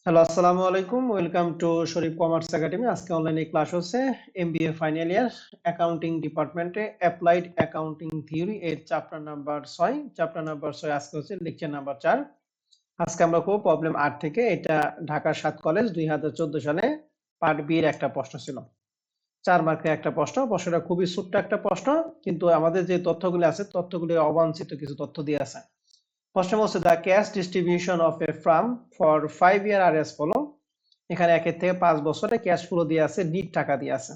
Hello, আসসালামু আলাইকুম। Welcome to Sharif commerce academy. আজকে অনলাইনে ক্লাস হচ্ছে এমবিএ ফাইনাল ইয়ার অ্যাকাউন্টিং ডিপার্টমেন্টে অ্যাপ্লাইড অ্যাকাউন্টিং থিওরি এর চ্যাপ্টার নাম্বার 6। চ্যাপ্টার নাম্বার 6 আজকে হচ্ছে লেকচার নাম্বার 4। আজকে আমরা করব প্রবলেম 8 থেকে। এটা ঢাকা 7 কলেজ 2014 সালে পার্ট বি এর একটা প্রশ্ন ছিল। 4 মার্কের একটা প্রশ্ন। প্রশ্নটা খুবই ছোট্ট একটা প্রশ্ন, কিন্তু আমাদের যে তথ্যগুলো আছে তথ্যগুলো অবাঞ্ছিত কিছু তথ্য দিয়ে আছে। প্রশ্ন বলছে the cash distribution of a firm for 5 year are as follow. এখানে 1 থেকে 5 বছরে ক্যাশ ফ্লো দিয়ে আছে, নিট টাকা দিয়ে আছে।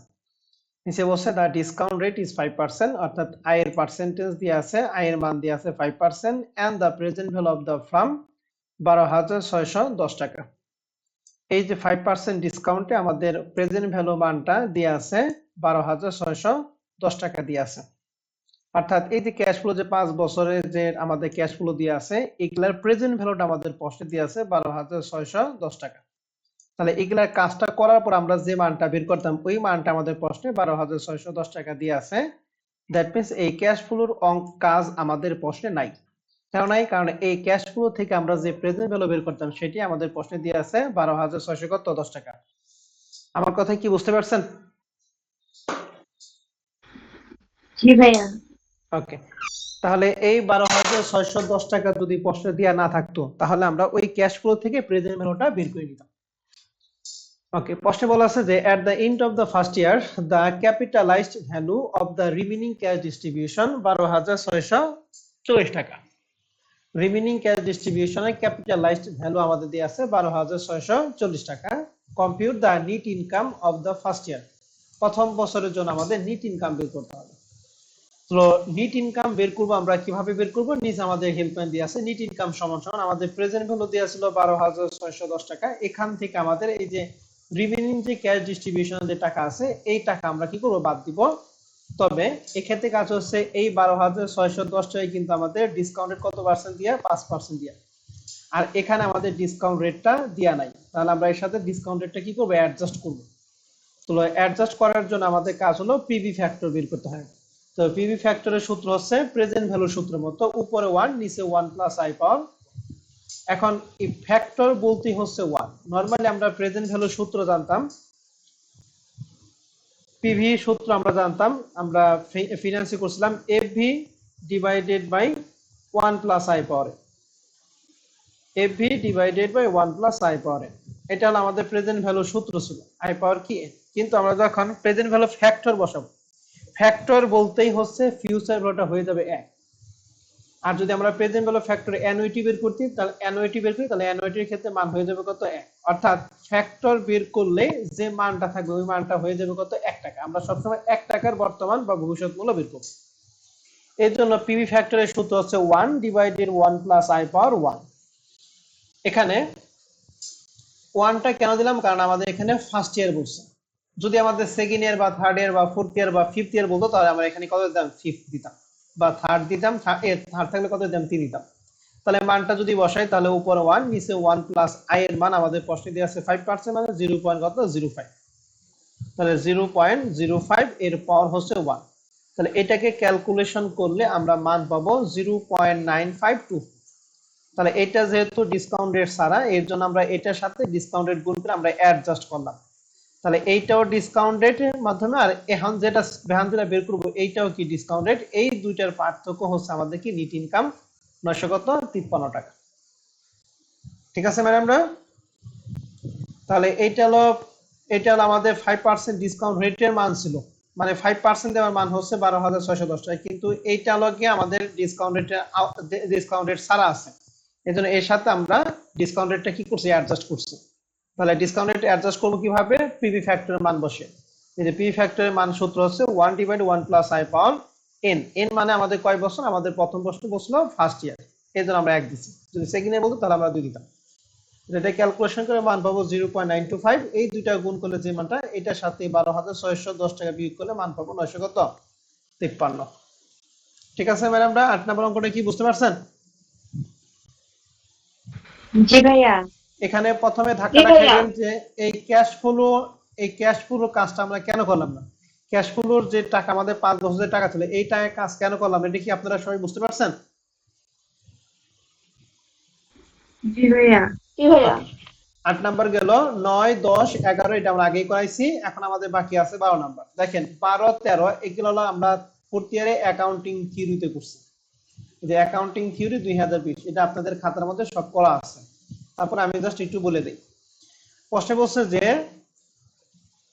নিচে বলছে দ্য ডিসকাউন্ট রেট ইজ 5%, অর্থাৎ আয়ের পার্সেন্টেজ দিয়ে আছে, আয়ের মান দিয়ে আছে 5%, and the present value of the firm 12,610 টাকা। এই যে 5% ডিসকাউন্টে আমাদের প্রেজেন্ট ভ্যালু মানটা দিয়ে আছে 12,610 টাকা দিয়ে আছে। অর্থাৎ এই যে ক্যাশ ফ্লো যে 5 বছরের যে আমাদের ক্যাশ ফ্লো দিয়ে আছে, এগুলার প্রেজেন্ট ভ্যালুটা আমাদের প্রশ্নে দিয়ে আছে 12,610 টাকা। তাহলে এগুলার কাজটা করার পর আমরা যে মানটা বের করতাম ওই মানটা আমাদের প্রশ্নে 12,610 টাকা দিয়ে আছে। দ্যাট মিনস এই ক্যাশ ফ্লোর কাজ আমাদের প্রশ্নে নাই। কেন নাই? কারণ এই ক্যাশ ফ্লো থেকে আমরা যে প্রেজেন্ট ভ্যালু বের করতাম সেটি আমাদের প্রশ্নে দিয়ে আছে 12,610 টাকা। আমার কথা কি বুঝতে পারছেন? জি ভাইয়া। ওকে। তাহলে এই 12,610 টাকা যদি প্রশ্নে দেওয়া না থাকতো তাহলে আমরা ওই ক্যাশ ফ্লো থেকে প্রেজেন্ট ভ্যালুটা বের করে নিতাম। ওকে, প্রশ্নে বলা আছে যে at the end of the first year the capitalized value of the remaining cash distribution 12,640 টাকা। রিমেনিং ক্যাশ ডিস্ট্রিবিউশনের ক্যাপিটালাইজড ভ্যালু আমাদের দিয়ে আছে 12,640 টাকা। Compute the NEET income of the first year. প্রথম বছরের জন্য আমাদের নিট ইনকাম বের করতে হবে। তো নিট ইনকাম বের করবো আমরা কিভাবে বের করবো? নিচে আমাদের হেল্পলাইন দিয়ে আছে। নিট ইনকাম সমান সমান আমাদের প্রেজেন্ট ভ্যালু দেওয়া ছিল 12,610 টাকা। এখান থেকে আমাদের এই যে রিমেনিং যে ক্যাশ ডিস্ট্রিবিউশন যে টাকা আছে এই টাকা আমরা কি করবো? বাদ দিব। তবে এক্ষেত্রে কাজ হচ্ছে এই 12,610 টাকায় কিন্তু আমাদের ডিসকাউন্টেড কত পার্সেন্ট দিয়ে? 5% দিয়ে। আর এখানে আমাদের ডিসকাউন্ট রেটটা দেয়া নাই, তাহলে আমরা এর সাথে ডিসকাউন্ট রেটটা কি করবো? অ্যাডজাস্ট করবো। তো অ্যাডজাস্ট করার জন্য আমাদের কাজ হলো পিভি ফ্যাক্টর বের করতে হয়। তো পিভি ফ্যাক্টরের সূত্র হচ্ছে প্রেজেন্ট ভ্যালু সূত্র মতো উপরে 1 নিচে 1 প্লাস আই পাওয়ার। এখন এই ফ্যাক্টর বলতেই হচ্ছে 1। নরমালি আমরা প্রেজেন্ট ভ্যালু সূত্র জানতাম, পিভি সূত্র আমরা জানতাম, আমরা ফিনান্সে করছিলাম FV divided by 1 plus I power. FV divided by 1 plus I power. এটা হলো আমাদের প্রেজেন্ট ভ্যালু সূত্র ছিল, আই পাওয়ার কি। কিন্তু আমরা যখন প্রেজেন্ট ভ্যালু ফ্যাক্টর বসাবো, ফ্যাক্টর বলতেই হচ্ছে ফিউচার ভ্যালুটা হয়ে যাবে 1। আর যদি আমরা প্রেজেন্ট ভ্যালু ফ্যাক্টর অ্যানুইটি বের করতে তাহলে অ্যানুইটি বের করি, তাহলে অ্যানুইটির ক্ষেত্রে মান হয়ে যাবে কত? 1। অর্থাৎ ফ্যাক্টর বের করলে যে মানটা থাকবে ওই মানটা হয়ে যাবে কত? 1 টাকা। আমরা সবসময় 1 টাকার বর্তমান বা ভবিষ্যৎ মূল্য বের করব। এর জন্য পিভি ফ্যাক্টরের সূত্র হচ্ছে 1 ডিভাইডেড 1 প্লাস আই পাওয়ার 1। এখানে 1টা কেন দিলাম? কারণ আমাদের এখানে ফার্স্ট ইয়ার বলছে। যদি আমাদের সেকেন্ড ইয়ার বা থার্ড ইয়ার বা ফোর্থ ইয়ার বা ফিফথ ইয়ার বলতো তাহলে আমরা এখানে কত দিতাম? 5 দিতাম, বা থার্ড দিতাম। থার্ড থাকলে কত দিতাম? 3 দিতাম। তাহলে মানটা যদি বসাই তাহলে উপরে 1 নিচে 1 প্লাস আই এর মান আমাদের প্রশ্নে দেওয়া আছে 5%, মানে 0.05। তাহলে 0.05 এর পাওয়ার হচ্ছে 1। তাহলে এটাকে ক্যালকুলেশন করলে আমরা মান পাবো 0.952। তাহলে এটা যেহেতু ডিসকাউন্ট রেট ছাড়া, এর জন্য আমরা এটার সাথে ডিসকাউন্ট রেট গুণ করে আমরা অ্যাডজাস্ট করলাম। তাহলে এইটাও ডিসকাউন্ট রেটের মাধ্যমে, আর এখন যেটা বের করবো এইটাও কি ডিসকাউন্ট রেট। এই দুইটার পার্থক্য হচ্ছে আমাদের কি নিট ইনকাম 953 টাকা। ঠিক আছে ম্যাডামরা? তাহলে এটা হলো আমাদের 5% ডিসকাউন্ট রেটের মান ছিল, মানে 5% দেওয়ার মান হচ্ছে 12,610 টাকা। কিন্তু এইটা হলো কি আমাদের ডিসকাউন্ট রেট ছাড়া আছে। এজন্য এর সাথে আমরা ডিসকাউন্ট রেটটা কি করছি? অ্যাডজাস্ট করছি। তাহলে ডিসকাউন্ট রেট অ্যাডজাস্ট করবো কিভাবে? পিভি ফ্যাক্টরের মান বসে। এই যে পিভি ফ্যাক্টরের মান সূত্র হচ্ছে 1 divide 1 plus I power N. N মানে আমাদের কয় বছর? আমাদের প্রথম প্রশ্ন বসলো ফার্স্ট ইয়ার, এই জন্য আমরা 1 দিচ্ছি। যদি সেকেন্ড ইয়ার বলতো তাহলে আমরা 2 দিতাম। এটা ক্যালকুলেশন করে মান পাবো 0.925। এই দুইটা গুণ করলে যে মানটা, এটার সাথে 12,610 টাকা বিয়োগ করলে মান পাবো 953। ঠিক আছে ম্যাডামরা? 8 নম্বর অঙ্কটা কি বুঝতে পারছেন? জি ভাইয়া। এখানে প্রথমে জি ধাক্কাটা ভাইয়া। খাইবেন যে এই ক্যাশ ফ্লো কাজটা আমরা কেন করলাম না। ক্যাশ ফ্লোর যে টাকা আমাদের 5,000 টাকা ছিল, এই টাকায় কাজ কেন করলাম, এটা কি আপনারা সবাই বুঝতে পারছেন? জি ভাইয়া। জি ভাইয়া। ওকে। 8 নাম্বার গেল, 9 10 11 এটা আমরা আগেই করাইছি, এখন আমাদের বাকি আছে 12 নাম্বার। দেখেন 12 13 এগুলো হলো আমরা ফোর্থ ইয়ারে অ্যাকাউন্টিং থিওরিতে করছি, যে অ্যাকাউন্টিং থিওরি 2020 এটা আপনাদের খাতার মধ্যে সব করা আছে। তারপর আমি জাস্ট একটু বলে দিই। প্রশ্নে বলছে যে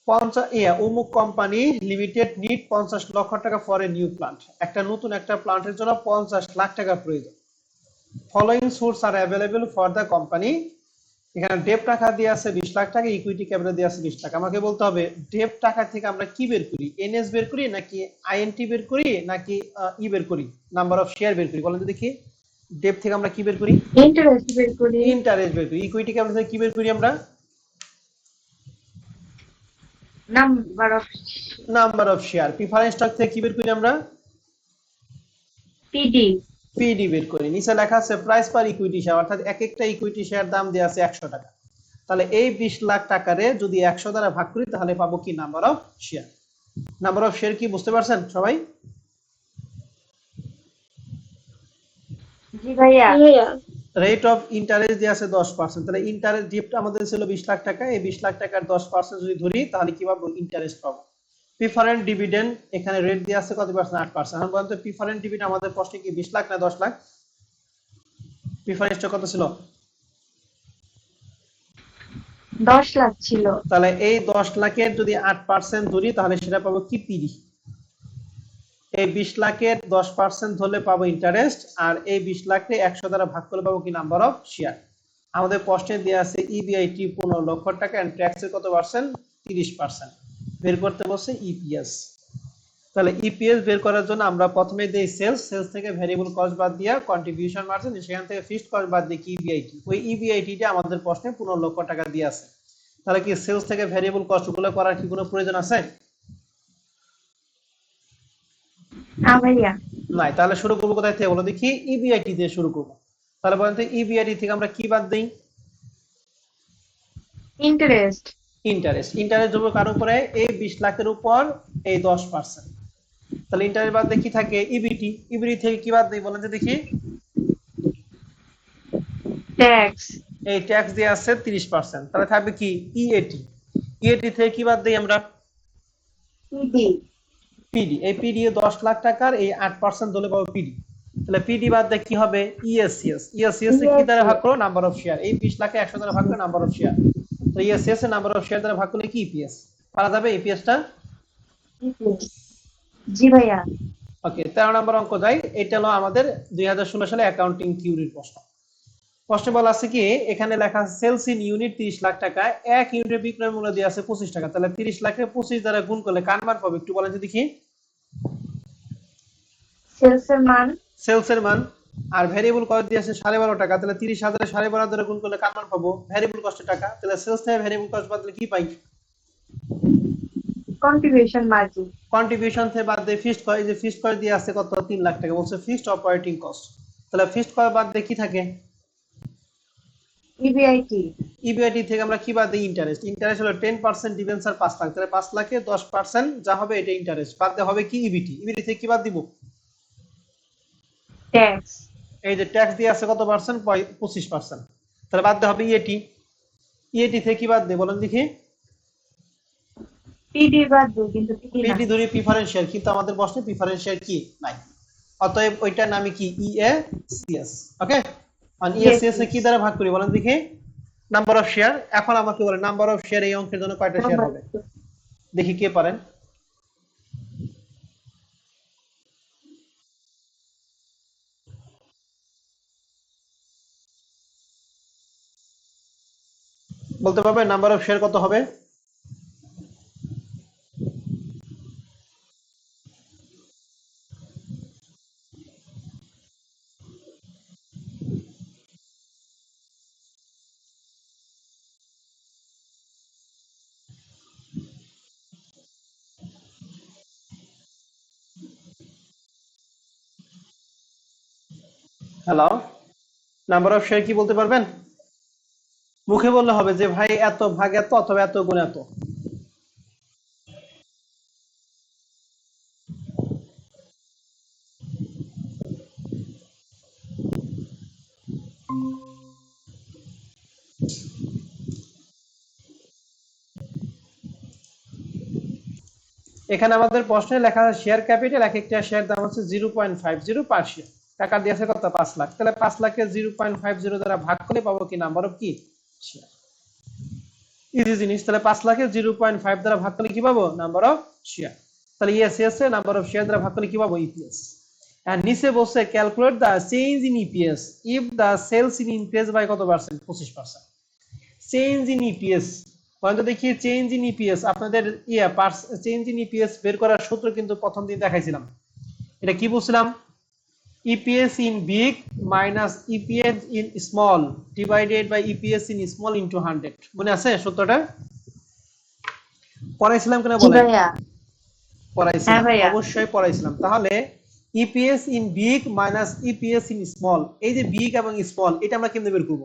50 অমুক কোম্পানি লিমিটেড নিড 50 লক্ষ টাকা ফর এ নিউ প্লান্ট, একটা নতুন একটা প্লান্টের জন্য 50 লাখ টাকা প্রয়োজন। Following source R available for the company. এখানে ডেপ টাকা দিয়ে আছে 20 লাখ টাকা, ইকুইটি ক্যাপিটাল দিয়ে আছে 20 লাখ। আমাকে বলতে হবে ডেপ টাকা থেকে আমরা কি বের করি, এনএস বের করি নাকি আইএনটি বের করি নাকি বের করি, নাম্বার অফ শেয়ার বের করি, বলেন তো দেখি। ডেপ থেকে আমরা কি বের করি? ইন্টারেস্ট বের করি। ইন্টারেস্ট বের করি। ইকুইটি ক্যাপিটাল থেকে কি বের করি আমরা? Number of number of share. Preference stock থেকে কি বের করি আমরা? পিডি। পিডি বের করি। নিচে লেখা আছে প্রাইস পার ইকুইটি শেয়ার, অর্থাৎ এক একটা ইকুইটি শেয়ার দাম দেওয়া আছে 100 টাকা। তাহলে এই 20 লাখ টাকারে যদি 100 দ্বারা ভাগ করি তাহলে পাবো কি? Number of share. Number of share কি বুঝতে পারছেন সবাই? জি ভাইয়া। রেট অফ ইন্টারেস্ট দিয়ে আছে 10%, তাহলে ইন্টারেস্ট ডিপটা আমাদের ছিল 20 লাখ টাকা, এই 20 লাখ টাকার 10% যদি ধরি তাহলে কি পাবো? ইন্টারেস্ট পাবো। প্রিফারেন্ট ডিভিডেন্ড এখানে রেট দিয়ে আছে কত পার্সেন্ট? 8%। এখন বলুন তো প্রিফারেন্ট ডিভিডেন্ড আমাদের প্রশ্নে কি 20 লাখ না 10 লাখ? প্রিফারেন্সটা কত ছিল? 10 লাখ ছিল। তাহলে এই 10 লাখের যদি 8% ধরি তাহলে সেটা পাবো কি? পিডি। এই 20 লাখের 10% ধরলে পাবো ইন্টারেস্ট, আর এই 20 লাখকে 100 দ্বারা ভাগ করলে পাবো কি? Number of share. আমাদের প্রশ্নে দেওয়া আছে ইবিআইটি 15 লক্ষ টাকা এন্ড ট্যাক্সের কত পার্সেন্ট? 30%। বের করতে বলছে ইপিএস। তাহলে ইপিএস বের করার জন্য আমরা প্রথমে দেই সেলস, সেলস থেকে ভ্যারিয়েবল কস্ট বাদ দিয়া কন্ট্রিবিউশন মার্জিন, সেখান থেকে ফিক্সড কস্ট বাদ দিয়ে কি? ইবিআইটি। ওই ইবিআইটিটা আমাদের প্রশ্নে 15 লক্ষ টাকা দিয়ে আছে। তাহলে কি সেলস থেকে ভ্যারিয়েবল কস্ট গুলো করার কি কোনো প্রয়োজন আছে? না ভাইয়া। নাই। তাহলে শুরু করবো কোথায় থেকে বলো দেখি? ইবিআইটি দিয়ে শুরু করবো। তাহলে বলেন তো ইবিআইটি থেকে আমরা কি বাদ দিই? ইন্টারেস্ট। ইন্টারেস্ট। ইন্টারেস্ট দেবো কার উপরে? এই 20 লাখের উপর এই 10%। তাহলে ইন্টারেস্ট বাদ দিয়ে কি থাকে? ইবিটি। ইবিটি থেকে কি বাদ দিই বলেন তো দেখি? ট্যাক্স। এই ট্যাক্স দিয়ে আছে 30%, তাহলে থাকবে কি? ইএটি। ইএটি থেকে কি বাদ দিই আমরা? পিডি। পিডি। এই পিডি 10 লাখ টাকার এই 8% ধরলে পাবো পিডি। তাহলে পিডি বাদ দিয়ে কি হবে? ইএসসিএস। ইএসসিএস কি দ্বারা ভাগ করো? Number of share. এই 20 লাখে 100 দ্বারা ভাগ করে নাম্বার অফ শেয়ার। তো ইএসসিএস এর নাম্বার অফ শেয়ার দ্বারা ভাগ করলে কি? ইপিএস পাওয়া যাবে। ইপিএসটা জি ভাইয়া। ওকে। 13 নম্বর অঙ্ক যাই। এটা হলো আমাদের 2016 সালে অ্যাকাউন্টিং থিওরির প্রশ্ন। প্রশ্নে বলা আছে কি, এখানে লেখা আছে সেলস ইন ইউনিট 30 লাখ টাকা, এক ইউনিটের বিক্রয় মূল্য দিয়ে আছে 25 টাকা। তাহলে 30 লাখে 25 দ্বারা গুণ করলে কার মান পাবো একটু বলেন তো দেখি? সেলস এর মান। সেলস এর মান। আর ভ্যারিয়েবল কস্ট দিয়ে আছে 12.5 টাকা, তাহলে 30,000 এর 12.5 দ্বারা গুণ করলে কার মান পাবো? ভ্যারিয়েবল কস্টের টাকা। তাহলে সেলস থেকে ভ্যারিয়েবল কস্ট বাদ দিলে কি পাই? Contribution margin. কন্ট্রিবিউশন থেকে বাদ দিয়ে ফিক্সড কস্ট, এই যে ফিক্সড কস্ট দিয়ে আছে কত? 3 লাখ টাকা, বলছে ফিক্সড অপারেটিং কস্ট। তাহলে ফিক্সড কস্ট বাদ দিয়ে কি থাকে? ইবিআইটি। ইবিআইটি থেকে আমরা কি বাদ দিই? ইন্টারেস্ট। ইন্টারেস্ট হলো 10% ডিবেঞ্চার 5 লাখ, তাহলে 5 লাখে 10% যা হবে এটা ইন্টারেস্ট। বাদ দিয়ে হবে কি? ইবিটি। ইবিটি থেকে কি বাদ দিব? ট্যাক্স। এই যে ট্যাক্স দিয়ে আছে কত পার্সেন্ট? 25%। তাহলে বাদ দিয়ে হবে ইএটি। ইএটি থেকে কি বাদ দিয়ে বলেন দেখি? পিডি বাদ দিই কিন্তু পিডি না। পিডি ধরি প্রিফারেন্স শেয়ার, কিন্তু আমাদের প্রশ্নে প্রিফারেন্স শেয়ার কি? নাই। অতএব ওইটার নামই কি? ইএসিএস। ওকে। আর ইয়েস ইএসিএস এ কি দ্বারা ভাগ করি বলেন দেখি? Number of share. এখন আমাকে বলেন নাম্বার অফ শেয়ার এই অঙ্কের জন্য কয়টা শেয়ার হবে? দেখি কে পারেন। বলতে পারবে নাম্বার অফ শেয়ার কত হবে? হ্যালো, নাম্বার অফ শেয়ার কি বলতে পারবেন? মুখে বললে হবে যে ভাই এত ভাগ এত অথবা এত গুণ এত। এখানে আমাদের প্রশ্নে লেখা আছে শেয়ার ক্যাপিটাল, এক একটা শেয়ার দাম হচ্ছে 0.50 পার শেয়ার। টাকা দিয়েছে কত? 5 লাখ। তাহলে 5 লাখকে 0.50 দ্বারা ভাগ করলে পাবো কি? নাম্বার অফ কি? শেয়ার। ইজি জিনিস। তাহলে 5 লাখে 0.5 দ্বারা ভাগ করলে কি পাবো? Number of share. তাহলে ইএসএস এ নাম্বার অফ শেয়ার দ্বারা ভাগ করলে কি পাবো? ইপিএস। আর নিচে বলছে calculate the change in EPS if the sales in increase by কত percent? 25%। Change in EPS point দেখি। চেঞ্জ ইন ইপিএস আপনাদের চেঞ্জ ইন ইপিএস বের করার সূত্র কিন্তু প্রথম দিন দেখাইছিলাম। এটা কি বলছিলাম? EPS in big minus EPS in small divided by EPS in small into 100। মনে আছে সূত্রটা? পড়াইছিলাম কিনা জি বলেন? ভাইয়া। হ্যাঁ পড়াইছিলাম, ভাইয়া। অবশ্যই পড়াইছিলাম। তাহলে EPS in big minus EPS in small, এই যে বিগ এবং স্মল এটা আমরা কেমনে বের করব?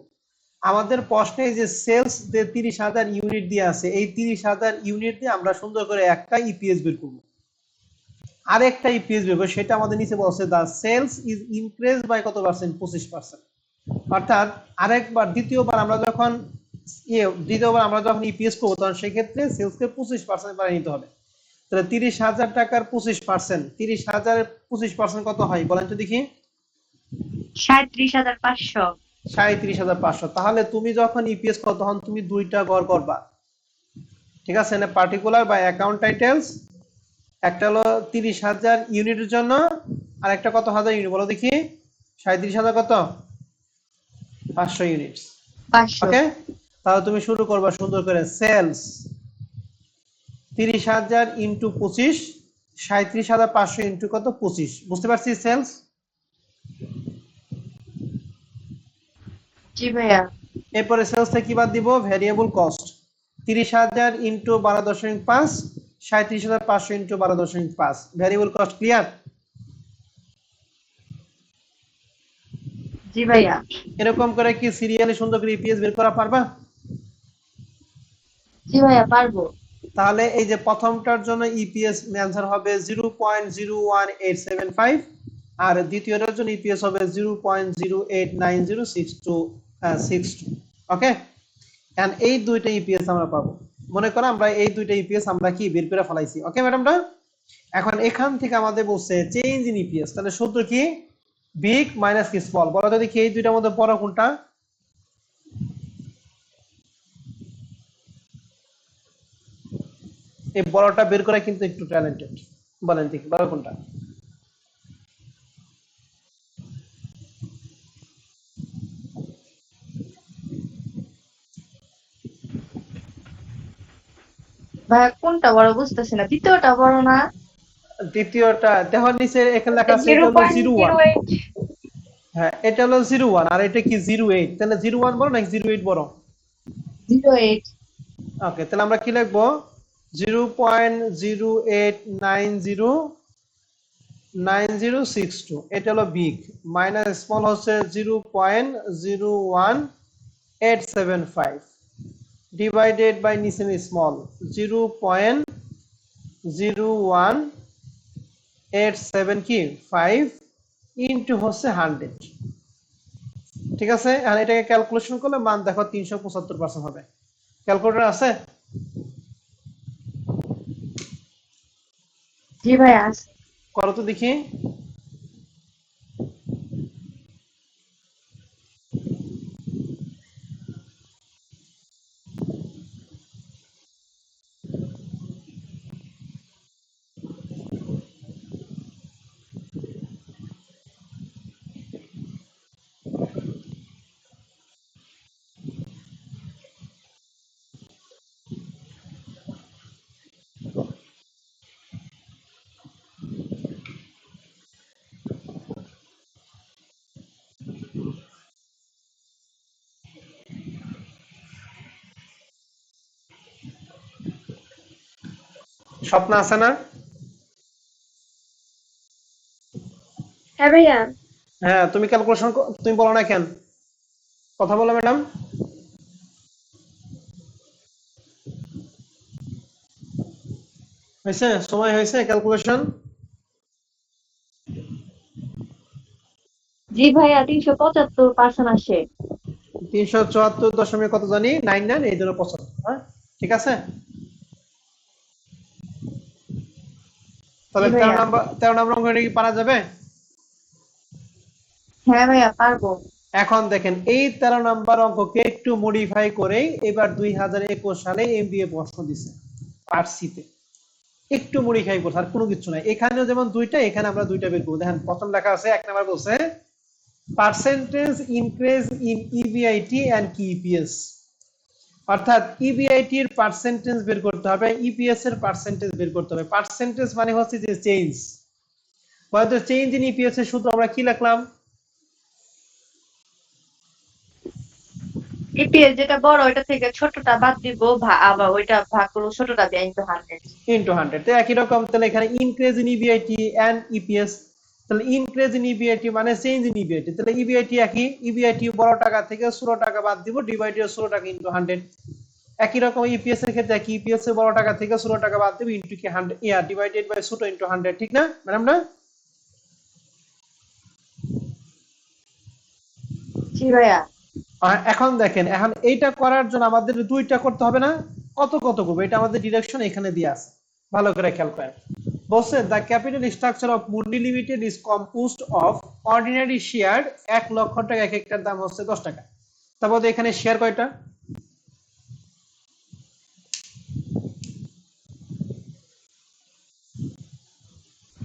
আমাদের প্রশ্নে যে সেলস যে 30,000 ইউনিট দিয়ে আছে, এই 30,000 ইউনিট দিয়ে আমরা সুন্দর করে একটা ইপিএস বের করব। আরেকটা ইপিএস বের করব, সেটা আমাদের নিচে বলছে দা সেলস ইজ ইনক্রিজ বাই কত পার্সেন্ট? 25%। অর্থাৎ আরেকবার দ্বিতীয়বার আমরা যখন ইপিএস করবো, তখন সেক্ষেত্রে সেলসকে 25% বাড়িয়ে নিতে হবে। তাহলে 30,000 টাকার 25%, 30,000 25% কত হয় বলেন তো দেখি? 37,500। 37,500। তাহলে তুমি যখন ইপিএস করো তখন তুমি দুইটা গড় করবা, ঠিক আছে? না পার্টিকুলার বা অ্যাকাউন্ট টাইটেলস, একটা হলো 30,000 ইউনিটের জন্য, আর একটা কত হাজার ইউনিট বলো দেখি? 37,000 কত? 500 ইউনিট। 500। ওকে, তাহলে তুমি শুরু করবা সুন্দর করে। সেলস 30,000 ইন্টু 25, 37,500 ইন্টু কত? 25। বুঝতে পারছি? সেলস। জি ভাইয়া। এরপরে সেলস থেকে কি বাদ দিব? Variable cost. 30,000 into 12.5, 37,500 into 12.5। Variable cost clear? জি ভাইয়া। এরকম করে কি সিরিয়ালি সুন্দর করে ইপিএস বের করা পারবা? জি ভাইয়া পারবো। তাহলে এই যে প্রথমটার জন্য ইপিএস অ্যান্সার হবে 0.01875, আর দ্বিতীয়টার জন্য ইপিএস হবে 0.0890626। ওকে, এন্ড এই দুইটা ইপিএস আমরা পাবো। মনে করো আমরা এই দুইটা ইপিএস আমরা কি বের করে ফেলাইছি। ওকে ম্যাডামরা, এখন এখান থেকে আমাদের বলছে চেঞ্জ ইন ইপিএস। তাহলে সূত্র কি? বিগ মাইনাস কি স্মল। বলো তো দেখি এই দুইটার মধ্যে বড় কোনটা? এই বড়টা বের করা কিন্তু একটু ট্যালেন্টেড। বলেন দেখি বড় কোনটা? ভাইয়া কোনটা বড় বুঝতেছি না, দ্বিতীয়টা বড় না? দ্বিতীয়টা দেখো নিচে এখানে লেখা আছে জিরো এটা হলো পয়েন্ট 01। জিরো এইট হ্যাঁ, এটা হলো 01 আর এটা কি 08। তাহলে 01 বড় নাকি 08 বড়? 08। ওকে, তাহলে আমরা কি লিখবো? 0.08906062, এটা হলো বিগ, মাইনাস স্মল হচ্ছে 0.01875, ডিভাইডেড বাই নিচে স্মল 0.01875 কি 5 ইন্টু হচ্ছে 100। ঠিক আছে, আর এটাকে ক্যালকুলেশন করলে মান দেখো 375% হবে। ক্যালকুলেটর আছে? জি ভাইয়া। করো তো দেখি। স্বপ্ন আছে না? হ্যাঁ ভাইয়া। হ্যাঁ, তুমি ক্যালকুলেশন তুমি বলো না কেন? কথা বলো ম্যাডাম। হয়েছে? সময় হয়েছে ক্যালকুলেশন? জি ভাইয়া 375% আসে। 374 কত জানি 99, এই জন্য 75। হ্যাঁ, ঠিক আছে। জি তাহলে ভাইয়া। 13 নম্বর অঙ্কটা কি পারা যাবে? হ্যাঁ ভাইয়া, পারবো। এখন দেখেন এই 13 নম্বর অঙ্ককে একটু মডিফাই করে এবার 2021 সালে এমবিএ প্রশ্ন দিছে পার্ট সিতে। একটু মডিফাই করছে, আর কোনো কিছু নাই। এখানেও যেমন দুইটা, এখানে আমরা দুইটা বের করবো। দেখেন প্রথম লেখা আছে, 1 নম্বর বলছে percentage increase in EBIT and কি ইপিএস। অর্থাৎ ইবিআইটি এর পার্সেন্টেজ বের করতে হবে, ইপিএস এর পার্সেন্টেজ বের করতে হবে। পার্সেন্টেজ মানে হচ্ছে যে চেঞ্জ, হয়তো চেঞ্জ ইন ইপিএস এর সূত্র আমরা কি লিখলাম? ইপিএস যেটা বড় ওইটা থেকে ছোটটা বাদ দিব, আবার ওইটা ভাগ করবো ছোটটা দিয়ে ইনটু 100। ইন্টু 100। তো একই রকম, তাহলে এখানে increase in EBIT and EPS. তাহলে ইনক্রিজ ইন ইবিআইটি মানে চেঞ্জ ইন ইবিআইটি, তাহলে ইবিআইটি একই, ইবিআইটি বড় টাকা থেকে ছোট টাকা বাদ দিব, ডিভাইডেড 16 টাকা ইন্টু 100। একই রকম ইপিএস এর ক্ষেত্রে কি, ইপিএস এর বড় টাকা থেকে ছোট টাকা বাদ দিব, ইন্টু কি 100 ডিভাইডেড বাই ছোট ইন্টু 100, ঠিক না ম্যাডাম না? জি ভাইয়া। এখন দেখেন, এখন এইটা করার জন্য আমাদের দুইটা করতে হবে না? কত কত করবো, এটা আমাদের ডিরেকশন এখানে দিয়ে আছে, ভালো করে খেয়াল করেন। বলছে দ্য ক্যাপিটাল স্ট্রাকচার অফ মুন্ডি limited is composed of ordinary share 1 লক্ষ টাকা, এক একটার দাম হচ্ছে 10 টাকা। তারপর এখানে শেয়ার কয়টা?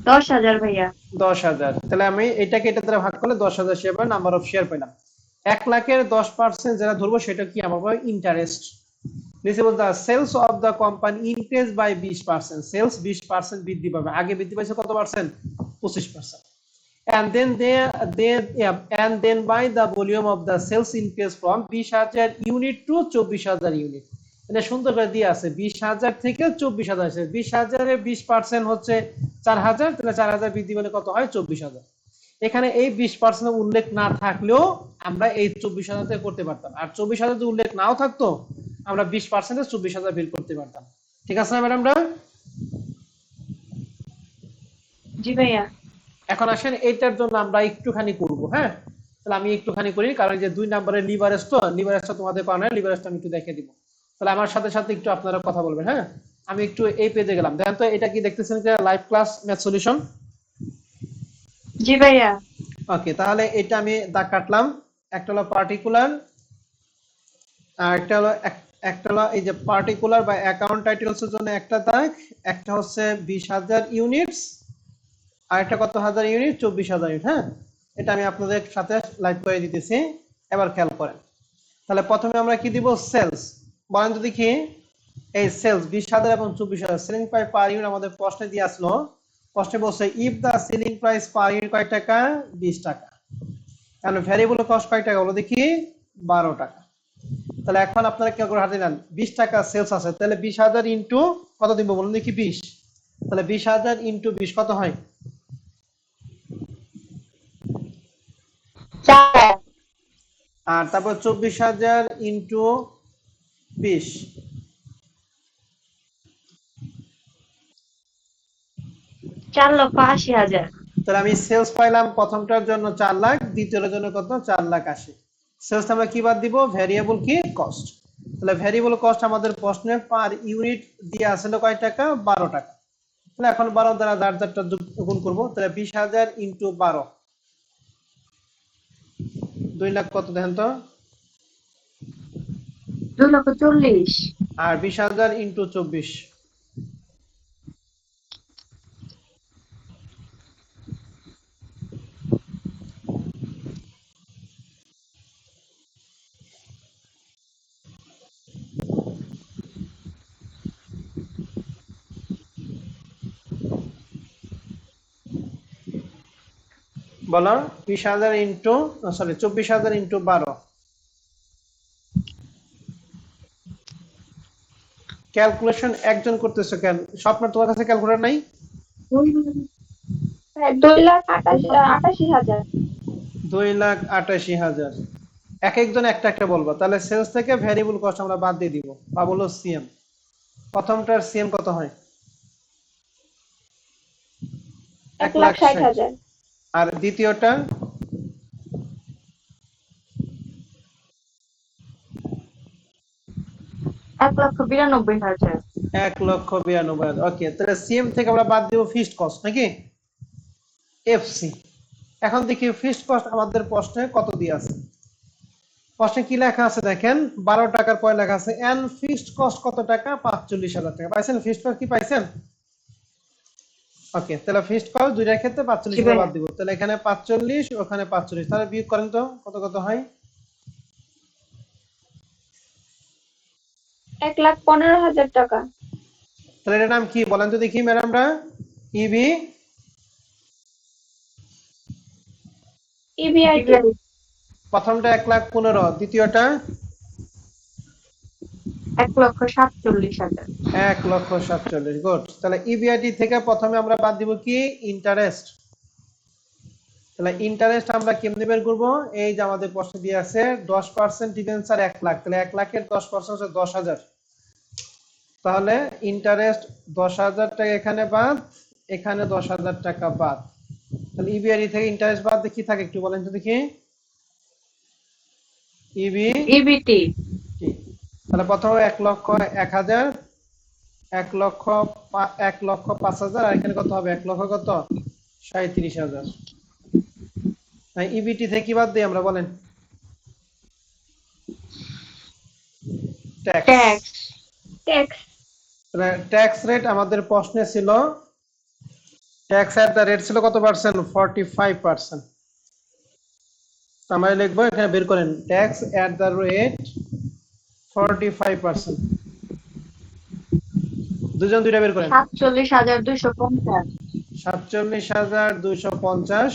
10,000 ভাইয়া। 10,000। তাহলে আমি এটাকে এটা দ্বারা ভাগ করলে 10,000 share pi, number of share পেলাম। 1 লাখের 10% যেটা ধরবো সেটা কি আমার পাবো? ইন্টারেস্ট। নিচে বলতে sales of the company increase by 20%, sales 20% বৃদ্ধি পাবে। আগে বৃদ্ধি পাইছে কত percent? 25%। and then and then by the volume of the sales increase from 20,000 unit to 24,000 unit. এটা সুন্দর করে দিয়ে আছে, 20,000 থেকে 24,000 আছে। 20,000-এর 20% হচ্ছে 4,000, তাহলে 4,000 বৃদ্ধি পেলে কত হয়? 24,000। এখানে এই 20% উল্লেখ না থাকলেও আমরা এই 24,000 করতে পারতাম, আর 24,000 যদি উল্লেখ নাও থাকতো আমরা 20% 24,000 বের করতে পারতাম। ঠিক আছে না ম্যাডামরা? জি ভাইয়া। এখন আসেন এইটার জন্য আমরা একটুখানি করব, হ্যাঁ? তাহলে আমি একটুখানি করি, কারণ যে 2 নম্বরের লিভারেজ, তো লিভারেজটা তোমাদের পাওয়া নাই, লিভারেজটা আমি একটু দেখিয়ে দিব। তাহলে আমার সাথে সাথে একটু আপনারা কথা বলবেন, হ্যাঁ? আমি একটু এই পেজে গেলাম, দেখেন তো এটা কি দেখতেছেন যে লাইভ ক্লাস ম্যাথ সলিউশন। জি ভাইয়া। ওকে, তাহলে এটা আমি দাগ কাটলাম। একটা হলো পার্টিকুলার, আর একটা হলো এই যে পার্টিকুলার বা অ্যাকাউন্ট টাইটেলস এর জন্য একটা দাগ, একটা হচ্ছে 20,000 ইউনিটস, আর একটা কত হাজার ইউনিট? 24,000 ইউনিট, হ্যাঁ? এটা আমি আপনাদের সাথে লাইভ করে দিতেছি, এবার খেয়াল করেন। তাহলে প্রথমে আমরা কি দিব? সেলস। বলেন তো দেখি, এই সেলস 20,000 এবং 24,000 সেলিং প্রাইস পার ইউনিট আমাদের প্রশ্নে দিয়ে আসলো। প্রশ্নে বলছে if the selling price per unit কয় টাকা? 20 টাকা। এখন ভ্যারিয়েবল কস্ট কয় টাকা বলো দেখি? 12 টাকা। তাহলে এখন আপনারা কি করে হাতে নেন? 20 টাকা সেলস আছে, তাহলে 20,000 ইন্টু কত দিব বলুন দেখি? 20। তাহলে 20,000 ইন্টু 20 কত হয়? 4। আর তারপর 24,000 ইন্টু 20, 4,80,000। তাহলে আমি সেলস পাইলাম প্রথমটার জন্য 4 লাখ, দ্বিতীয়টার জন্য কত? 4,80,000। সেলস আমরা কি বাদ দিব? ভ্যারিয়েবল কি? কস্ট। তাহলে ভ্যারিয়েবল কস্ট আমাদের প্রশ্নে পার ইউনিট দিয়ে আসলে কয় টাকা? 12 টাকা। তাহলে এখন 12 দ্বারা যার যারটা গুণ করবো, তাহলে 20,000 ইন্টু 12, 2 লাখ কত দেখেন তো? 2,40,000। আর 20,000 ইন্টু 24, বলো। 20,000 ইন্টু, সরি 24,000 ইন্টু 12। ক্যালকুলেশন একজন করতেছো কেন? স্বপ্ন, তোমার কাছে ক্যালকুলেটর নাই? 2,88,000। 2,88,000। এক একজন একটা একটা বলবো, তাহলে সেলস থেকে ভ্যারিয়েবল কস্ট আমরা বাদ দিয়ে দিব, বা বলো সিএম। প্রথমটার সিএম কত হয়? 1,60,000। 1,60,000। আর দ্বিতীয়টা? 1,92,000। 1,92,000। ওকে, তাহলে সিএম থেকে আমরা বাদ দিব ফিক্সড কস্ট নাকি এফসি। এখন দেখি ফিক্সড কস্ট আমাদের প্রশ্নে কত দিয়ে আছে। প্রশ্নে কি লেখা আছে দেখেন, 12 টাকার পরে লেখা আছে এন ফিক্সড কস্ট কত টাকা, 45,000 টাকা। পাইছেন ফিক্সড কস্ট কি পাইছেন? ওকে, তাহলে ফিক্সড কস্ট দুইটার ক্ষেত্রে জি 45,000 ভাইয়া। বাদ দিব। তাহলে এখানে 45, ওখানে 45, তাহলে বিয়োগ করেন তো কত কত হয়। 1,15,000 টাকা। তাহলে এটার নাম কি বলেন তো দেখি ম্যাডামরা? ইবি ইবিআইটি। প্রথমটা 1,15,000, দ্বিতীয়টা 1,47,000। 1,47,000। গুড। তাহলে ইবিআইটি থেকে প্রথমে আমরা বাদ দিব কি ইন্টারেস্ট। তাহলে ইন্টারেস্ট আমরা কেমনে বের করবো? এই যে আমাদের প্রশ্ন দিয়ে আছে 10% ডিবেঞ্চার 1 লাখ, তাহলে 1 লাখের 10% হচ্ছে 10,000। তাহলে ইন্টারেস্ট 10,000 টাকা এখানে বাদ, এখানে 10,000 টাকা বাদ। তাহলে ইবিআইটি থেকে ইন্টারেস্ট বাদ কি থাকে একটু বলেন তো দেখি। ইবি ইবিটি তাহলে প্রথমে 1,01,000, 1,05,000, আর এখানে কত হবে 1,37,000। ইবিটি থেকে কি বাদ দিই আমরা বলেন? Tax. Tax. Tax. Tax rate আমাদের প্রশ্নে ছিল, ট্যাক্স এট দ্য রেট ছিল কত পার্সেন্ট? 45%। আমরা লিখবো এখানে বের করেন ট্যাক্স এট দ্য রেট 45%। দুজন দুইটা বের করেন। 47,250। 47,250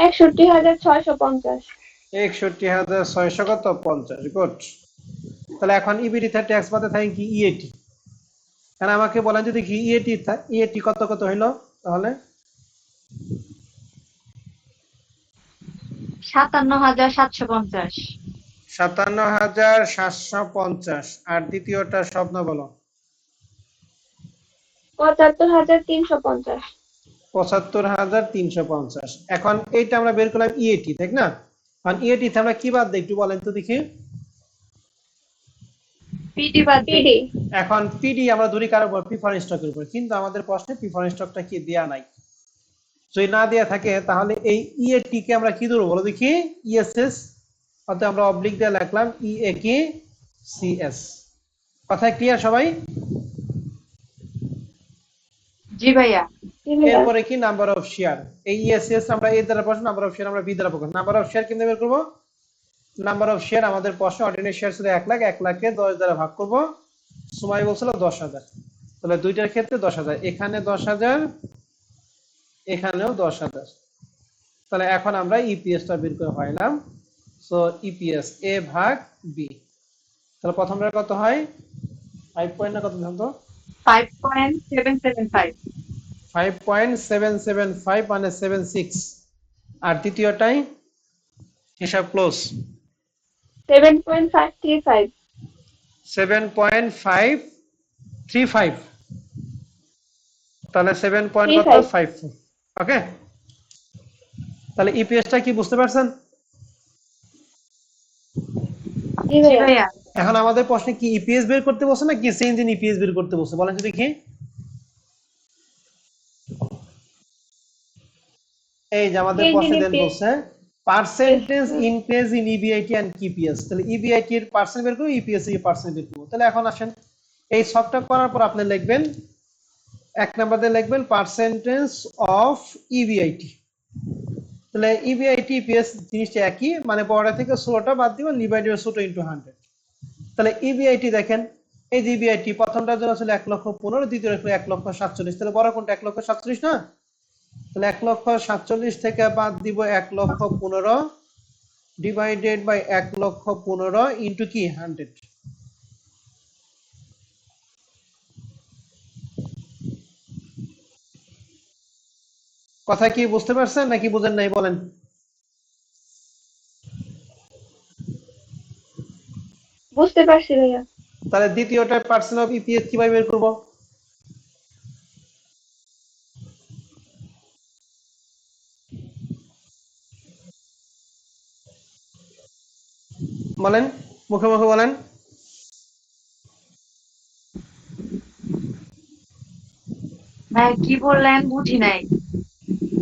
61,650। 61,600 কত 50। গুড। তাহলে এখন ইবিটি থেকে ট্যাক্স বাদে থাকে কি ইএটি। কারণ আমাকে বলেন যদি কি ইএটি ইএটি কত কত হইলো তাহলে? 57,750। 57,750। আর দ্বিতীয়টা স্বপ্ন বলো। 75,350। 75,350। এখন এইটা আমরা বের করলাম ইএটি, ঠিক না? এখন ইএটি তে আমরা কি বাদ দিই একটু বলেন তো দেখি। পিডি বাদ দেই। পিডি। এখন পিডি আমরা ধরি কারো উপর প্রিফারেন্স স্টকের উপর, কিন্তু আমাদের প্রশ্নে প্রিফারেন্স স্টকটা কি দেয়া নাই। যদি না দেয়া থাকে তাহলে এই ইএটি কে আমরা কি ধরবো বলো দেখি? ইএসএস। অর্থাৎ আমরা অবলিক দিয়ে লিখলাম ইএ কি সিএস। কথা ক্লিয়ার সবাই? জি ভাইয়া। জি ভাইয়া। এরপরে কি নাম্বার অফ শেয়ার। এই ইএসএস আমরা এ দ্বারা প্রশ্ন, নাম্বার অফ শেয়ার আমরা বি দ্বারা প্রকাশ। নাম্বার অফ শেয়ার কিভাবে বের করবো? নাম্বার অফ শেয়ার আমাদের প্রশ্ন অর্ডিনারি শেয়ার ছিল 1 লাখ, 1 লাখকে 10 দ্বারা ভাগ করব। সময় বলছিল 10,000, তাহলে দুইটার ক্ষেত্রে 10,000, এখানে 10,000, এখানেও 10,000। তাহলে এখন আমরা ইপিএসটা বের করে পাইলাম। সো ইপিএস এ ভাগ বি। তাহলে প্রথমটা কত হয়? 5 পয়েন্ট না কত জানতো? 5.775। 5.775 মানে 76। আর দ্বিতীয়টাই হিসাব ক্লোজ। 7.535। 7.535। তাহলে 7 পয়েন্ট কত 35। 54। ওকে, তাহলে ইপিএসটা কি বুঝতে পারছেন? জি জি ভাইয়া। ভাইয়া। এখন আমাদের প্রশ্নে কি ইপিএস বের করতে বলছে না কি চেঞ্জ ইন ইপিএস বের করতে বলছে বলেন তো দেখি। এই যে আমাদের চেঞ্জ ইন প্রশ্নে দেন ইপিএস। বলছে percentage increase in EBIT and KPS. তাহলে ইবিআইটি এর পার্সেন্ট বের করব, ইপিএস এর পার্সেন্ট বের করব। তাহলে এখন আসেন এই সবটা করার পর আপনি লিখবেন, এক নাম্বার দিয়ে লিখবেন পার্সেন্টেজ অফ ইবিআইটি। তাহলে ইবিআইটি ইপিএস জিনিসটা একই, মানে বড়টা থেকে ষোলোটা বাদ দিবেন, ডিভাইডেড ছোট ইনটু 100। তাহলে ইবিআইটি দেখেন, এই যে ইবিআইটি প্রথমটার জন্য ছিল 1,15,000, দ্বিতীয় 1,47,000। তাহলে বড় কোনটা? 1,47,000 না? তাহলে 1,47,000 থেকে বাদ দিব 1,15,000 ডিভাইডেড বাই 1,15,000 ইনটু কি 100। কথা কি বুঝতে পারছেন নাকি বুঝেন নাই বলেন? বুঝতে পারছি ভাইয়া। তাহলে দ্বিতীয়টা পার্সেন্ট অফ ইপিএস কিভাবে বের করব? বলেন, মুখে মুখে বলেন। হ্যাঁ কি বললেন বুঝি নাই।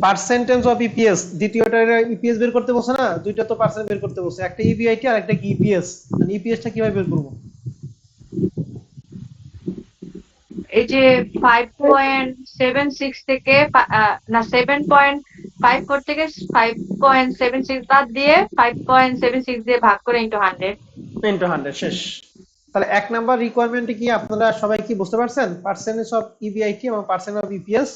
পার্সেন্টেজ অফ ইপিএস, দ্বিতীয়টা ইপিএস বের করতে বলছে না, দুইটা তো পার্সেন্ট বের করতে বলছে, একটা ইবিআইটি আর একটা কি ইপিএস। ইপিএসটা কিভাবে বের করবো? এই যে 5.76 থেকে না 7.54 থেকে 5.76 বাদ দিয়ে 5.76 দিয়ে ভাগ করে ইন্টু 100। ইন্টু 100 শেষ। তাহলে এক নাম্বার রিকোয়ারমেন্ট কি আপনারা সবাই কি বুঝতে পারছেন? পার্সেন্টেজ অফ ইবিআইটি এবং পার্সেন্ট অফ ইপিএস।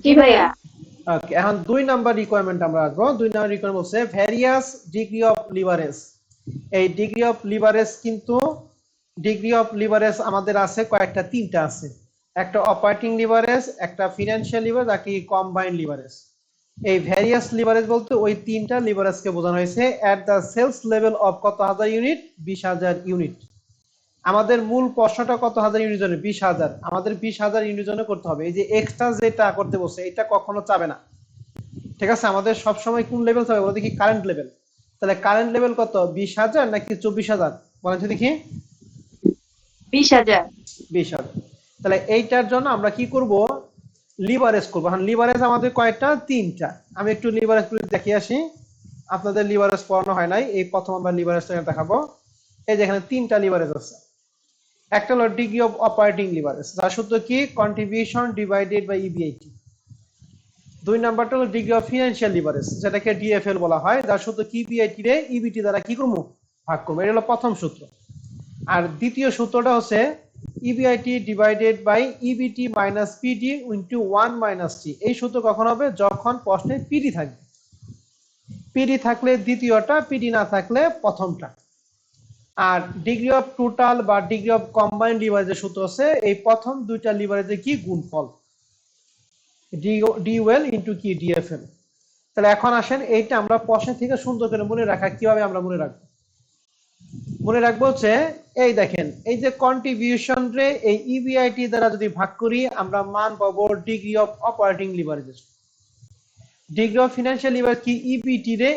জি ভাইয়া। ওকে, এখন দুই নাম্বার রিকোয়ারমেন্ট আমরা আসবো। দুই নাম্বার রিকোয়ারমেন্ট হচ্ছে ভ্যারিয়াস ডিগ্রি অফ লিভারেজ। এই ডিগ্রি অফ লিভারেজ কিন্তু ডিগ্রি অফ লিভারেজ আমাদের আছে কয়েকটা, তিনটা আছে। একটা অপারেটিং লিভারেজ, একটা ফিনান্সিয়াল লিভারেজ, আর কি কম্বাইন্ড লিভারেজ। এই ভ্যারিয়াস লিভারেজ বলতে ওই তিনটা লিভারেজকে বোঝানো হয়েছে at the sales level of কত হাজার ইউনিট, 20,000 ইউনিট। আমাদের মূল প্রশ্নটা কত হাজার ইউনিট জন্য, 20,000। আমাদের 20,000 ইউনিট জন্য করতে হবে। এই যে এক্সট্রা যেটা করতে বলছে এটা কখনো চাবে না, ঠিক আছে? আমাদের সব সময় কোন লেভেল চাবে বলো দেখি, কারেন্ট লেভেল। তাহলে কারেন্ট লেভেল কত, 20,000 নাকি 24,000? বলেন তো দেখি। 20,000। 20,000। তাহলে এইটার জন্য আমরা কি করব, লিভারেজ করবো। এখন লিভারেজ আমাদের কয়টা, তিনটা। আমি একটু লিভারেজ দেখিয়ে আসি, আপনাদের লিভারেজ পড়ানো হয় নাই, এই প্রথম আমরা লিভারেজটা দেখাবো। এই যে এখানে তিনটা লিভারেজ আছে। একটা হলো ডিগ্রি অফ অপারেটিং লিভারেজ, যার সূত্র কি, কন্ট্রিবিউশন ডিভাইডেড বাই ইবিআইটি। দুই নাম্বারটা হলো ডিগ্রি অফ ফিনান্সিয়াল লিভারেজ, যেটাকে ডিএফএল বলা হয়, যার সূত্র কি, ইবিআইটি রে ইবিটি দ্বারা কি করবো, ভাগ করবো। এটা হলো প্রথম সূত্র। আর দ্বিতীয় সূত্রটা হচ্ছে EBIT divided by EBT minus PD into 1 minus T. এই সূত্র কখন হবে, যখন প্রশ্নে পিডি থাকবে। পিডি থাকলে দ্বিতীয়টা, পিডি না থাকলে প্রথমটা। আর ডিগ্রি অফ টোটাল বা ডিগ্রি অফ কম্বাইন্ড লিভারেজের সূত্র হচ্ছে এই প্রথম দুইটা লিভারেজের কি গুণফল, ডিওএল ইন্টু কি ডিএফএল। তাহলে এখন আসেন এইটা আমরা প্রশ্ন থেকে সুন্দর করে মনে রাখা, কিভাবে আমরা মনে রাখবো? মনে রাখবো হচ্ছে, এই দেখেন, এই যে কন্ট্রিবিউশন রে এই ইবিআইটি দ্বারা যদি ভাগ করি আমরা মান পাবো degree of operating leverage. Degree of financial leverage কি, ইবিটি রে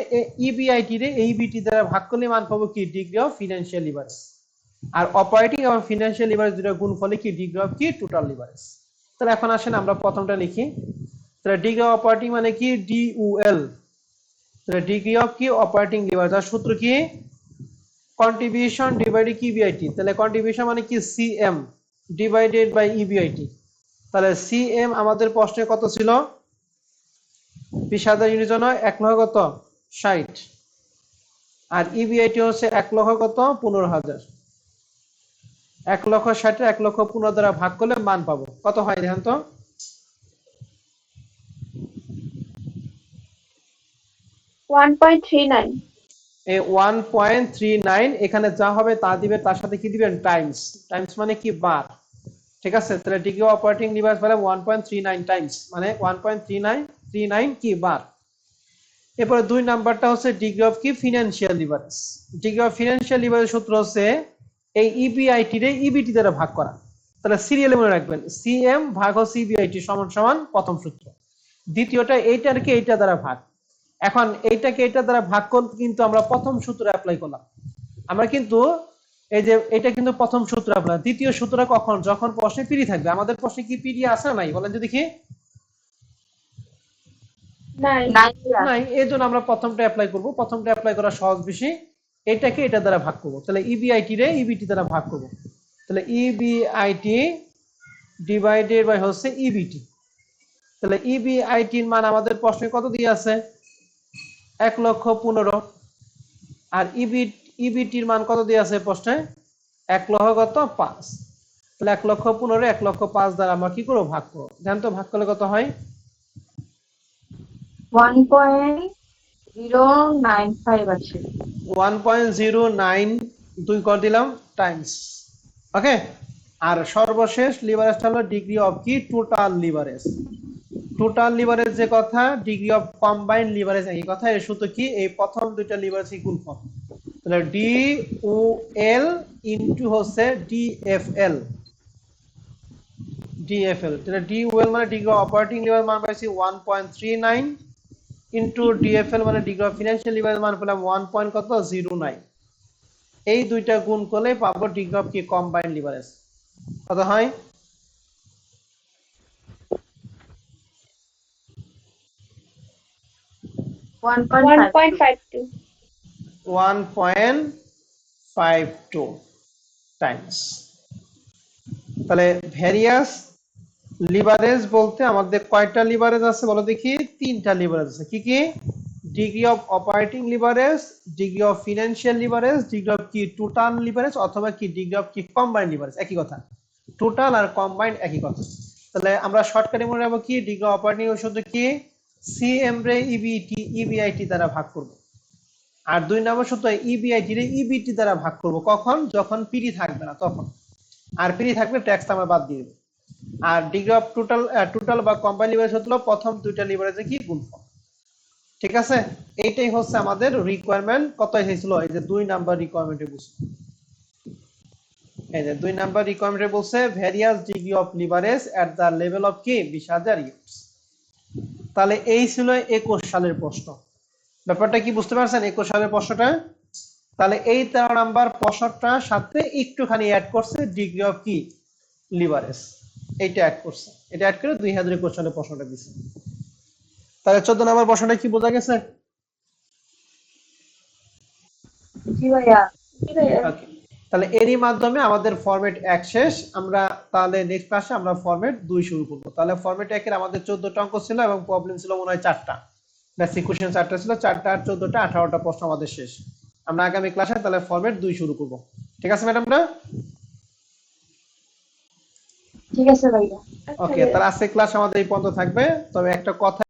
ইবিআইটি রে ইবিটি দ্বারা ভাগ করলে মান পাবো কি, ডিগ্রি অফ ফিনান্সিয়াল লিভারেজ। আর অপারেটিং এবং ফিনান্সিয়াল লিভারেজ দুটো গুণফলে কি, ডিগ্রি অফ কি টোটাল লিভারেজ। তাহলে এখন আসেন আমরা প্রথমটা লিখি। তাহলে ডিগ্রি অফ অপারেটিং মানে কি, ডিইউএল। তাহলে ডিগ্রি অফ কি অপারেটিং লিভারেজ, আর সূত্র কি, কন্ট্রিবিউশন ডিভাইডেড কি ইবিআইটি। তাহলে কন্ট্রিবিউশন মানে কি, সিএম ডিভাইডেড বাই ইবিআইটি। তাহলে সিএম আমাদের প্রশ্নে কত ছিল, 20,000 ইউনিট জন্য 1 লক্ষ কত, 60। আর ইবিআইটি হচ্ছে 1 লক্ষ কত, 15,000। 1 লক্ষ 60 1 লক্ষ 15 দ্বারা ভাগ করলে মান পাবো কত হয়, দেখেন তো। 1.39। এই 1.39 এখানে যা হবে তা দিবে, তার সাথে কি দিবেন, টাইমস। টাইমস মানে কি, বার। ঠিক আছে? তাহলে ডিগ্রি অপারেটিং লিভারেজ বলে 1.39 টাইমস, মানে 1.39 কি বার। এরপরে দুই নাম্বারটা হচ্ছে ডিগ্রি অফ কি financial leverage. Degree of financial leverage সূত্র হচ্ছে এই ইবিআইটি রে ইবিটি দ্বারা ভাগ করা। তাহলে সিরিয়ালে মনে রাখবেন, সিএম ভাগ হচ্ছে ইবিআইটি সমান সমান প্রথম সূত্র। দ্বিতীয়টা এইটারকে এইটা দ্বারা ভাগ। এখন এইটাকে এইটা দ্বারা ভাগ করতে কিন্তু আমরা প্রথম সূত্র অ্যাপ্লাই করলাম। আমরা কিন্তু এই যে এটা কিন্তু প্রথম সূত্র অ্যাপ্লাই। দ্বিতীয় সূত্রটা কখন, যখন প্রশ্নে পিডি থাকবে। আমাদের প্রশ্নে কি পিডি আছে না নাই, বলেন তো দেখি। নাই। নাই, এই জন্য আমরা প্রথমটা অ্যাপ্লাই করব। প্রথমটা অ্যাপ্লাই করা সহজ বেশি। এটাকে এটা দ্বারা ভাগ করব। তাহলে ইবিআইটি রে ইবিটি দ্বারা ভাগ করব। তাহলে ইবিআইটি ডিভাইডেড বাই হচ্ছে ইবিটি। তাহলে ইবিআইটি এর মান আমাদের প্রশ্নে কত দিয়ে আছে, 1 লক্ষ 15। আর ইবিটির মান কত দিয়ে আছে প্রশ্নে, 1 লক্ষ কত, 5। তাহলে 1 লক্ষ 15 1 লক্ষ 5 দ্বারা আমরা কি করবো, ভাগ করবো। জান তো ভাগ করলে কত হয়, 1.095 আছে। 1.09 দুই করে দিলাম টাইমস। ওকে। আর সর্বশেষ লিভারেজটা হলো ডিগ্রি অফ কি টোটাল লিভারেজ। টোটাল লিভারেজ যে কথা, ডিগ্রি অফ কম্বাইন্ড লিভারেজ একই কথা। এর সূত্র কি, এই প্রথম দুইটা লিভারেজ গুণফল। তাহলে ডিওএল ইনটু হচ্ছে ডিএফএল। ডিএফএল তাহলে ডিওএল মানে ডিগ্রি অফ অপারেটিং লিভারেজ মান পাইছি 1.39 ইনটু ডিএফএল মানে ডিগ্রি অফ ফিনান্সিয়াল লিভারেজ মান পেলাম 1.09। এই দুইটা গুণ করলে পাবো ডিগ্রি অফ কি কম্বাইন্ড লিভারেজ কত হয় 1.52 1.52 টাইমস। তাহলে ভ্যারিয়াস লিভারেজ বলতে আমাদের কয়টা লিভারেজ আছে বলো দেখি? তিনটা লিভারেজ আছে। কি কি? Degree of operating leverage, degree of financial leverage, degree of কি টোটাল লিভারেজ, অথবা কি ডিগ্রি অফ কি কম্বাইন্ড লিভারেজ। একই কথা, টোটাল আর কম্বাইন্ড একই কথা। তাহলে আমরা শর্টকাটে মনে রাখবো কি ডিগ্রি অফ অপারেটিং সূত্র কি সিএম রে ইবিটি ইবিআইটি দ্বারা ভাগ করব। আর 2 নম্বর সূত্র ইবিআইটি রে ইবিটি দ্বারা ভাগ করব। কখন? যখন পিডি থাকবে না তখন। আর পিডি থাকলে ট্যাক্স আমরা বাদ দিয়ে দেব। আর ডিগ্রি অফ টোটাল বা কম্বাইন্ড লিভারেজ হলো প্রথম দুইটা লিভারেজে কি গুণফল। ঠিক আছে, এইটাই হচ্ছে আমাদের রিকোয়ারমেন্ট। কত এসেছিল? এই যে 2 নাম্বার রিকোয়ারমেন্টে বলছে, এই যে 2 নাম্বার রিকোয়ারমেন্টে বলছে various degree of leverage at the level of কি 20,000 ইউনিটস। তাহলে এই ছিল 21 সালের প্রশ্ন। ব্যাপারটা কি বুঝতে পারছেন 21 সালের প্রশ্নটা? তাহলে এই 13 নাম্বার প্রশ্নটার সাথে একটুখানি অ্যাড করছে ডিগ্রি অফ কি লিভারেজ, এইটা অ্যাড করছে। এটা অ্যাড করে 2021 সালের প্রশ্নটা দিছে। তাহলে 14 নাম্বার প্রশ্নটা কি বোঝা গেছে? জি ভাইয়া। জি ভাইয়া। ওকে, তাহলে এরই মাধ্যমে আমাদের ফরম্যাট 1 শেষ। আমরা তাহলে নেক্সট ক্লাসে আমরা ফরম্যাট 2 শুরু করব। তাহলে ফরম্যাট 1 এর আমাদের 14টা অঙ্ক ছিল এবং প্রবলেম ছিল মনে হয় 4টা। বেসিক কোশ্চেন 4টা ছিল, 4টা আর 14টা 18টা প্রশ্ন আমাদের শেষ। আমরা আগামী ক্লাসে তাহলে ফরম্যাট 2 শুরু করব। ঠিক আছে ম্যাডামরা? ঠিক আছে ভাইয়া। আচ্ছা ওকে, ভাইয়া। তাহলে আজকে ক্লাস আমাদের এই পর্যন্ত থাকবে। তবে একটা কথা